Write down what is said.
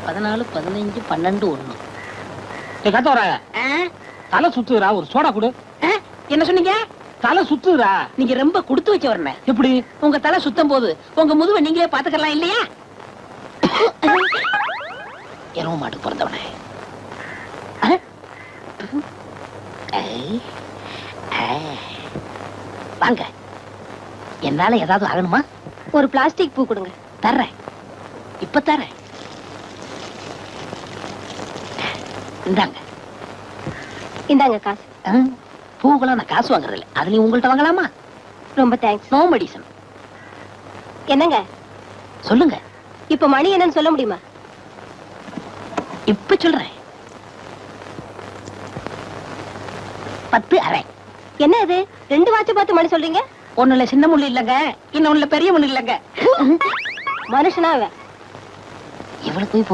14, 15, 12, 1. கத்த வராங்க. தலை சுத்துறா, ஒரு சோடா குடு. என்ன சொன்னீங்க? தலை சுத்துறா. நீங்க ரொம்ப கொடுத்து வச்ச வரணும். எப்படி? உங்க தலை சுத்தம் போது உங்க முதுவை நீங்களே பாத்துக்கலாம் இல்லையா? எருவ மாட்டு பிறந்தவனே. வாங்க. என்னால ஏதாவது ஆகணுமா? ஒரு பிளாஸ்டிக் பூ கொடுங்க. தர்றேன், இப்ப தர்றேன். இந்தாங்க. இந்தாங்க காசு. பூக்கெல்லாம் நான் காசு வாங்குறது இல்லை. அதுலயும் உங்கள்கிட்ட வாங்கலாமா? ரொம்ப தேங்க்ஸ். No medicine. என்னங்க சொல்லுங்க. இப்ப மணி என்னன்னு சொல்ல முடியுமா? இப்ப சொல்றேன். 10:30. என்ன இது 2 வாட்ச் பார்த்து மணி சொல்றீங்க? ஒண்ணுல சின்ன முள்ளு இல்லங்க, இன்னொன்னுல பெரிய முள்ளு இல்லங்க. மனுஷனா இவளுக்கு போய்